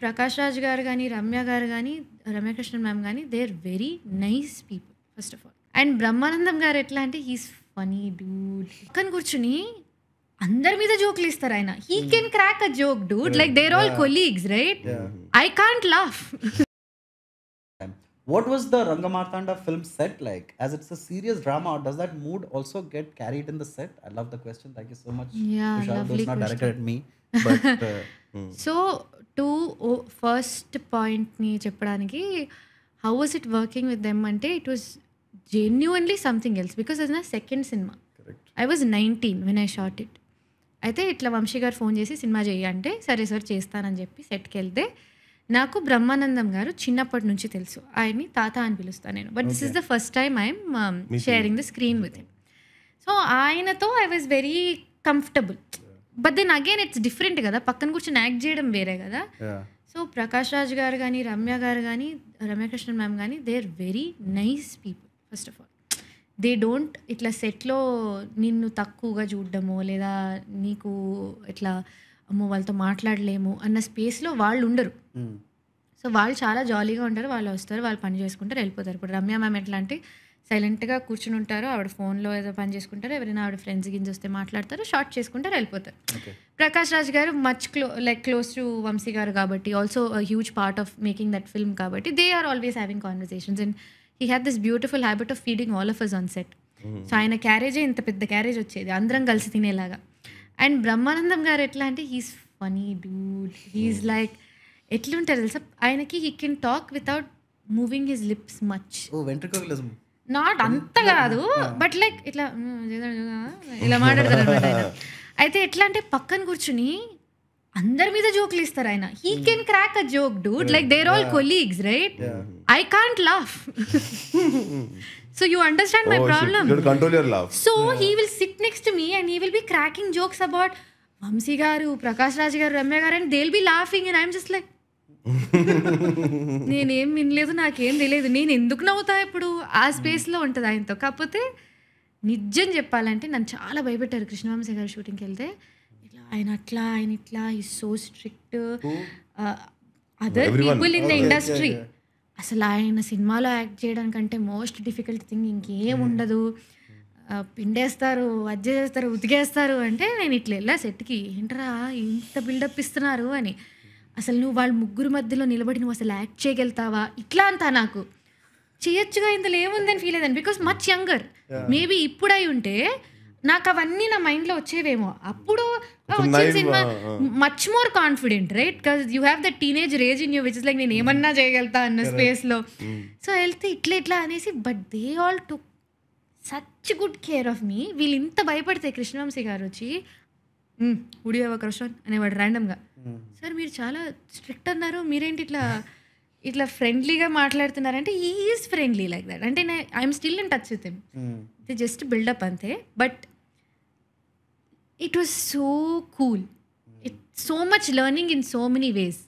ప్రకాష్ రాజ్ గారు గానీ, రమ్య గారు గానీ, రమ్యకృష్ణన్ మ్యామ్ గానీ they are very nice people first of all. And Brahmanandam గారు ఎట్లా అంటే హీస్ ఫనీ డూడ్. పక్కన కూర్చుని అందరి మీద జోకులు ఇస్తారు ఆయన. He can crack a joke dude. Like they are all colleagues right. I can't laugh. What was the Rangamartanda film set like? As it's a serious drama, does that mood also get carried in the set? I love the question. Thank you so much. Yeah, Vishal, though lovely it's not question. directed at me, but so to first పాయింట్ని చెప్పడానికి how was it working with them అంటే it was genuinely something else because అది నా second cinema. I was 19 when I shot it. అయితే ఇట్లా వంశీ గారు phone చేసి cinema చెయ్యి అంటే సరే సార్ చేస్తానని చెప్పి సెట్కి వెళ్తే నాకు బ్రహ్మానందం గారు చిన్నప్పటి నుంచి తెలుసు. ఆయన్ని తాత అని పిలుస్తాను నేను. But this is the first time I'm sharing the screen with him. So ఆయనతో I was very comfortable. But then again it's different కదా, పక్కన కూర్చొని యాక్ట్ చేయడం వేరే కదా. సో ప్రకాష్ రాజ్ గారు కానీ, రమ్య గారు కానీ, రమ్యకృష్ణన్ మ్యామ్ కానీ they are very nice people first of all. They don't ఇట్లా సెట్లో నిన్ను తక్కువగా చూడడము లేదా నీకు ఇట్లా అమ్మో వాళ్ళతో మాట్లాడలేము అన్న స్పేస్లో వాళ్ళు ఉండరు. సో వాళ్ళు చాలా జాలీగా ఉంటారు. వాళ్ళు వస్తారు, వాళ్ళు పని చేసుకుంటారు, వెళ్ళిపోతారు. ఇప్పుడు రమ్య మ్యామ్ ఎట్లా అంటే సైలెంట్గా కూర్చుని ఉంటారు, ఆవిడ ఫోన్లో ఏదో పని చేసుకుంటారు, ఎవరైనా ఆవిడ ఫ్రెండ్స్ గిన్స్ వస్తే మాట్లాడతారు, షార్ట్ చేసుకుంటారు, వెళ్ళిపోతారు. ప్రకాష్ రాజ్ గారు much close to Vamsi garu కాబట్టి, also huge part of making that film కాబట్టి they are always having conversations and he had this beautiful habit of feeding all of us on set. So ఆయన క్యారేజే ఇంత పెద్ద క్యారేజ్ వచ్చేది అందరం కలిసి తినేలాగా. అండ్ బ్రహ్మానందం గారు ఎట్లా అంటే he's funny dude. He's like ఎట్లుంటారు తెలుసా ఆయనకి, he can talk without moving his lips much. Not అంత కాదు బట్ లైక్ ఇట్లా ఇలా మాట్లాడతారు అనమాట ఆయన. అయితే ఎట్లా అంటే పక్కన కూర్చుని అందరి మీద జోకులు ఇస్తారు ఆయన. He can crack a joke dude. Like they are all colleagues right. I can't laugh. So you understand my problem. You control your laugh. So he will sit next to me and he will be cracking jokes about Vamsi garu, Prakash Raj garu, Ramya garu, and they'll be laughing and I'm just like నేనేం వినలేదు, నాకేం తెలియదు, నేను ఎందుకు నవ్వుతా ఇప్పుడు ఆ స్పేస్లో ఉంటుంది ఆయనతో. కాకపోతే నిజం చెప్పాలంటే నన్ను చాలా భయపెట్టారు కృష్ణవంశీ గారు షూటింగ్కి వెళ్తే. ఇట్లా ఆయన అట్లా, ఆయన ఇట్లా, ఈ so strict, other people in the industry. అసలు ఆయన సినిమాలో యాక్ట్ చేయడానికంటే మోస్ట్ డిఫికల్ట్ థింగ్ ఇంకేం ఉండదు. పిండేస్తారు, అది చేస్తారు, ఉతికేస్తారు అంటే నేను ఇట్లా వెళ్ళా సెట్కి, ఏంటరా ఇంత బిల్డప్ ఇస్తున్నారు అని. అసలు నువ్వు వాళ్ళ ముగ్గురు మధ్యలో నిలబడి నువ్వు అసలు యాక్ట్ చేయగలుగుతావా ఇట్లా అంతా. నాకు చేయొచ్చుగా, ఇందులో ఏముందని ఫీల్ అయ్యాను బికాస్ మచ్ యంగర్. మేబీ ఇప్పుడు అయి ఉంటే నాకు అవన్నీ నా మైండ్లో వచ్చేవేమో. అప్పుడు వచ్చిన cinema much more confident right, because you have the teenage rage in you which is like నేను ఏమన్నా చేయగలుగుతా అన్న స్పేస్లో. సో వెళ్తే ఇట్లా ఇట్లా అనేసి but they all took such good care of me. వీళ్ళు ఇంత భయపడితే కృష్ణవంశీ గారు వచ్చి ఉడియవ కృష్ణ అనేవాడు ర్యాండమ్గా, సార్ మీరు చాలా స్ట్రిక్ట్ అన్నారు, మీరేంటి ఇట్లా ఇట్లా ఫ్రెండ్లీగా మాట్లాడుతున్నారంటే he is friendly like that. అంటే I'm still in touch with him. The just buildup అంతే. But it was so cool. It so much learning in so many ways.